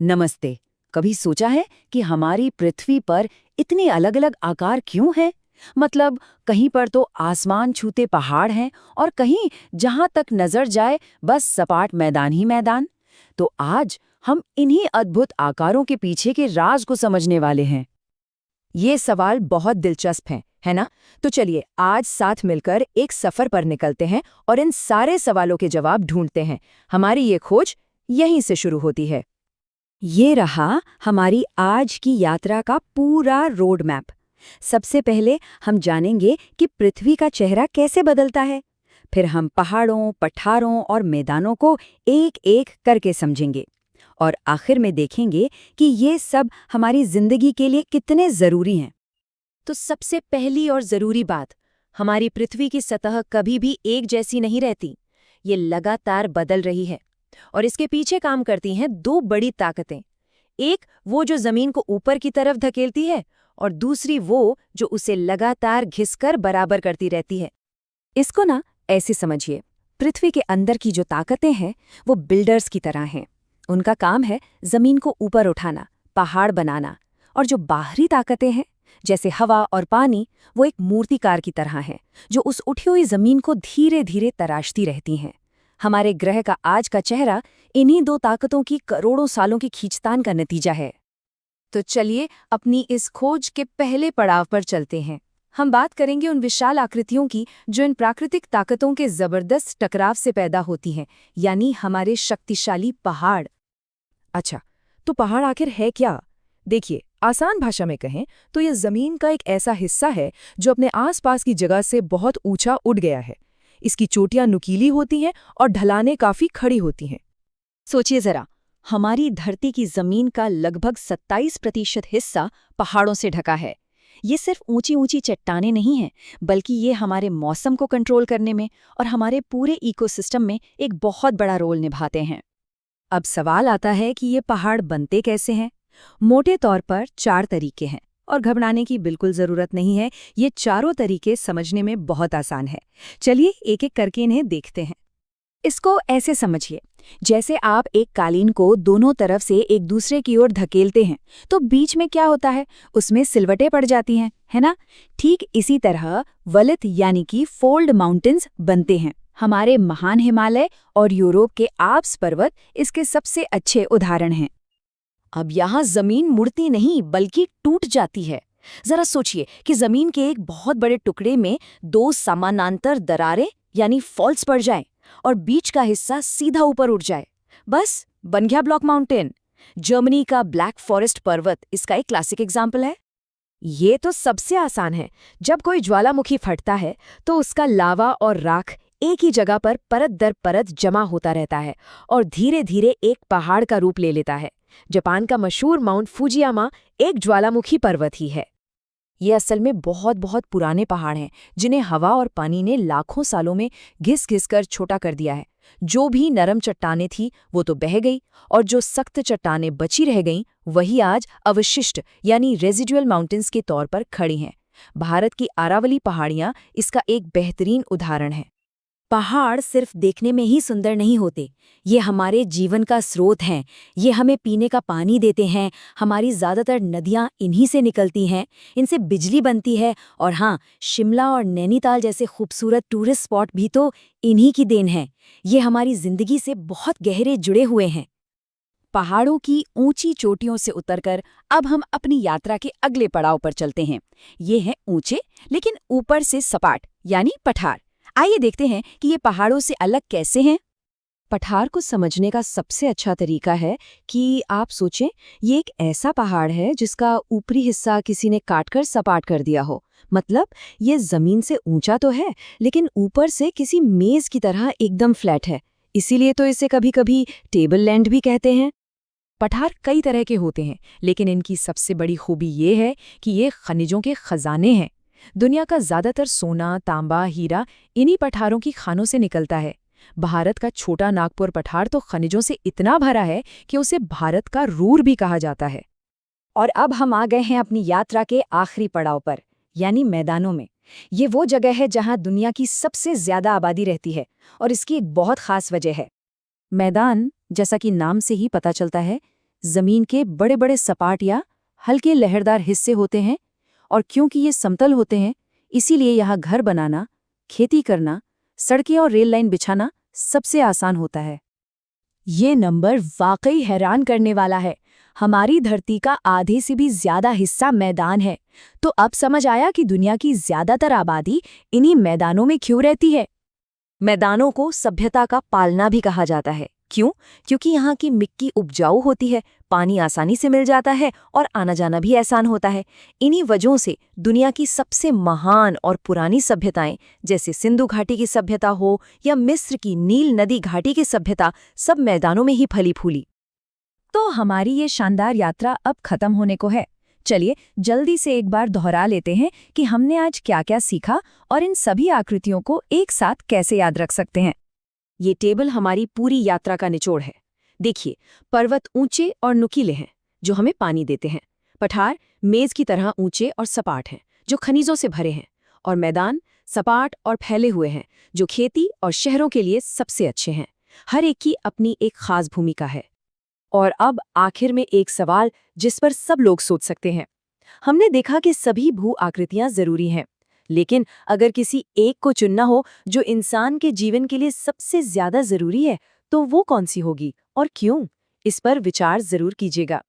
नमस्ते। कभी सोचा है कि हमारी पृथ्वी पर इतने अलग अलग आकार क्यों हैं? मतलब कहीं पर तो आसमान छूते पहाड़ हैं और कहीं जहां तक नजर जाए बस सपाट मैदान ही मैदान। तो आज हम इन्हीं अद्भुत आकारों के पीछे के राज को समझने वाले हैं। ये सवाल बहुत दिलचस्प है ना? तो चलिए आज साथ मिलकर एक सफर पर निकलते हैं और इन सारे सवालों के जवाब ढूंढते हैं। हमारी ये खोज यहीं से शुरू होती है। ये रहा हमारी आज की यात्रा का पूरा रोड मैप। सबसे पहले हम जानेंगे कि पृथ्वी का चेहरा कैसे बदलता है। फिर हम पहाड़ों, पठारों और मैदानों को एक-एक करके समझेंगे। और आखिर में देखेंगे कि ये सब हमारी जिंदगी के लिए कितने जरूरी हैं। तो सबसे पहली और जरूरी बात, हमारी पृथ्वी की सतह कभी भी एक जैसी नहीं रहती। ये लगातार बदल रही है और इसके पीछे काम करती हैं दो बड़ी ताकतें। एक वो जो जमीन को ऊपर की तरफ धकेलती है और दूसरी वो जो उसे लगातार घिसकर बराबर करती रहती है। इसको ना ऐसे समझिए, पृथ्वी के अंदर की जो ताकतें हैं वो बिल्डर्स की तरह हैं। उनका काम है जमीन को ऊपर उठाना, पहाड़ बनाना। और जो बाहरी ताकतें हैं जैसे हवा और पानी, वो एक मूर्तिकार की तरह हैं जो उस उठी हुई जमीन को धीरे धीरे तराशती रहती हैं। हमारे ग्रह का आज का चेहरा इन्हीं दो ताकतों की करोड़ों सालों की खींचतान का नतीजा है। तो चलिए अपनी इस खोज के पहले पड़ाव पर चलते हैं। हम बात करेंगे उन विशाल आकृतियों की जो इन प्राकृतिक ताकतों के जबरदस्त टकराव से पैदा होती हैं, यानी हमारे शक्तिशाली पहाड़। अच्छा, तो पहाड़ आखिर है क्या? देखिए, आसान भाषा में कहें तो यह जमीन का एक ऐसा हिस्सा है जो अपने आसपास की जगह से बहुत ऊंचा उठ गया है। इसकी चोटियां नुकीली होती हैं और ढलानें काफी खड़ी होती हैं। सोचिए जरा, हमारी धरती की जमीन का लगभग 27% हिस्सा पहाड़ों से ढका है। ये सिर्फ ऊंची ऊंची चट्टानें नहीं हैं, बल्कि ये हमारे मौसम को कंट्रोल करने में और हमारे पूरे इकोसिस्टम में एक बहुत बड़ा रोल निभाते हैं। अब सवाल आता है कि ये पहाड़ बनते कैसे हैं? मोटे तौर पर 4 तरीके हैं और घबराने की बिल्कुल जरूरत नहीं है। ये चारों तरीके समझने में बहुत आसान है। चलिए एक एक करके इन्हें देखते हैं। इसको ऐसे समझिए, जैसे आप एक कालीन को दोनों तरफ से एक दूसरे की ओर धकेलते हैं तो बीच में क्या होता है, उसमें सिलवटें पड़ जाती हैं, है ना? ठीक इसी तरह वलित यानी कि फोल्ड माउंटेन्स बनते हैं। हमारे महान हिमालय और यूरोप के आल्प्स पर्वत इसके सबसे अच्छे उदाहरण हैं। अब यहाँ जमीन मुड़ती नहीं बल्कि टूट जाती है। जरा सोचिए कि जमीन के एक बहुत बड़े टुकड़े में 2 समानांतर दरारें यानी फॉल्स पड़ जाएं और बीच का हिस्सा सीधा ऊपर उठ जाए। बस बन गया ब्लॉक माउंटेन। जर्मनी का ब्लैक फॉरेस्ट पर्वत इसका एक क्लासिक एग्जाम्पल है। ये तो सबसे आसान है। जब कोई ज्वालामुखी फटता है तो उसका लावा और राख एक ही जगह पर परत दर परत जमा होता रहता है और धीरे धीरे एक पहाड़ का रूप ले लेता है। जापान का मशहूर माउंट फुजियामा एक ज्वालामुखी पर्वत ही है। ये असल में बहुत बहुत पुराने पहाड़ हैं जिन्हें हवा और पानी ने लाखों सालों में घिस घिस कर छोटा कर दिया है। जो भी नरम चट्टानें थी वो तो बह गई और जो सख्त चट्टानें बची रह गईं वही आज अवशिष्ट यानी रेजिडुअल माउंटेन्स के तौर पर खड़ी हैं। भारत की अरावली पहाड़ियाँ इसका एक बेहतरीन उदाहरण है। पहाड़ सिर्फ देखने में ही सुंदर नहीं होते, ये हमारे जीवन का स्रोत हैं। ये हमें पीने का पानी देते हैं। हमारी ज़्यादातर नदियाँ इन्हीं से निकलती हैं, इनसे बिजली बनती है। और हाँ, शिमला और नैनीताल जैसे खूबसूरत टूरिस्ट स्पॉट भी तो इन्हीं की देन है। ये हमारी जिंदगी से बहुत गहरे जुड़े हुए हैं। पहाड़ों की ऊंची चोटियों से उतरकर अब हम अपनी यात्रा के अगले पड़ाव पर चलते हैं। ये हैं ऊंचे लेकिन ऊपर से सपाट यानी पठार। आइए देखते हैं कि ये पहाड़ों से अलग कैसे हैं। पठार को समझने का सबसे अच्छा तरीका है कि आप सोचें, ये एक ऐसा पहाड़ है जिसका ऊपरी हिस्सा किसी ने काटकर सपाट कर दिया हो। मतलब ये जमीन से ऊंचा तो है लेकिन ऊपर से किसी मेज की तरह एकदम फ्लैट है। इसीलिए तो इसे कभी-कभी टेबल लैंड भी कहते हैं। पठार कई तरह के होते हैं लेकिन इनकी सबसे बड़ी खूबी ये है कि ये खनिजों के खजाने हैं। दुनिया का ज्यादातर सोना, तांबा, हीरा इन्हीं पठारों की खानों से निकलता है। भारत का छोटा नागपुर पठार तो खनिजों से इतना भरा है कि उसे भारत का रूर भी कहा जाता है। और अब हम आ गए हैं अपनी यात्रा के आखिरी पड़ाव पर, यानी मैदानों में। ये वो जगह है जहां दुनिया की सबसे ज्यादा आबादी रहती है और इसकी एक बहुत खास वजह है। मैदान, जैसा कि नाम से ही पता चलता है, जमीन के बड़े बड़े सपाट या हल्के लहरदार हिस्से होते हैं, और क्योंकि ये समतल होते हैं, इसीलिए यहाँ घर बनाना, खेती करना, सड़कें और रेल लाइन बिछाना सबसे आसान होता है। ये नंबर वाकई हैरान करने वाला है। हमारी धरती का आधे से भी ज्यादा हिस्सा मैदान है। तो अब समझ आया कि दुनिया की ज्यादातर आबादी इन्हीं मैदानों में क्यों रहती है। मैदानों को सभ्यता का पालना भी कहा जाता है। क्यों? क्योंकि यहाँ की मिट्टी उपजाऊ होती है, पानी आसानी से मिल जाता है और आना जाना भी आसान होता है। इन्हीं वजहों से दुनिया की सबसे महान और पुरानी सभ्यताएं, जैसे सिंधु घाटी की सभ्यता हो या मिस्र की नील नदी घाटी की सभ्यता, सब मैदानों में ही फली फूली। तो हमारी ये शानदार यात्रा अब खत्म होने को है। चलिए जल्दी से एक बार दोहरा लेते हैं कि हमने आज क्या क्या सीखा और इन सभी आकृतियों को एक साथ कैसे याद रख सकते हैं। ये टेबल हमारी पूरी यात्रा का निचोड़ है। देखिए, पर्वत ऊंचे और नुकीले हैं, जो हमें पानी देते हैं। पठार मेज की तरह ऊंचे और सपाट हैं, जो खनिजों से भरे हैं। और मैदान सपाट और फैले हुए हैं, जो खेती और शहरों के लिए सबसे अच्छे हैं। हर एक की अपनी एक खास भूमिका है। और अब आखिर में एक सवाल जिस पर सब लोग सोच सकते हैं। हमने देखा कि सभी भू आकृतियां जरूरी हैं, लेकिन अगर किसी एक को चुनना हो जो इंसान के जीवन के लिए सबसे ज्यादा जरूरी है, तो वो कौन सी होगी और क्यों? इस पर विचार जरूर कीजिएगा।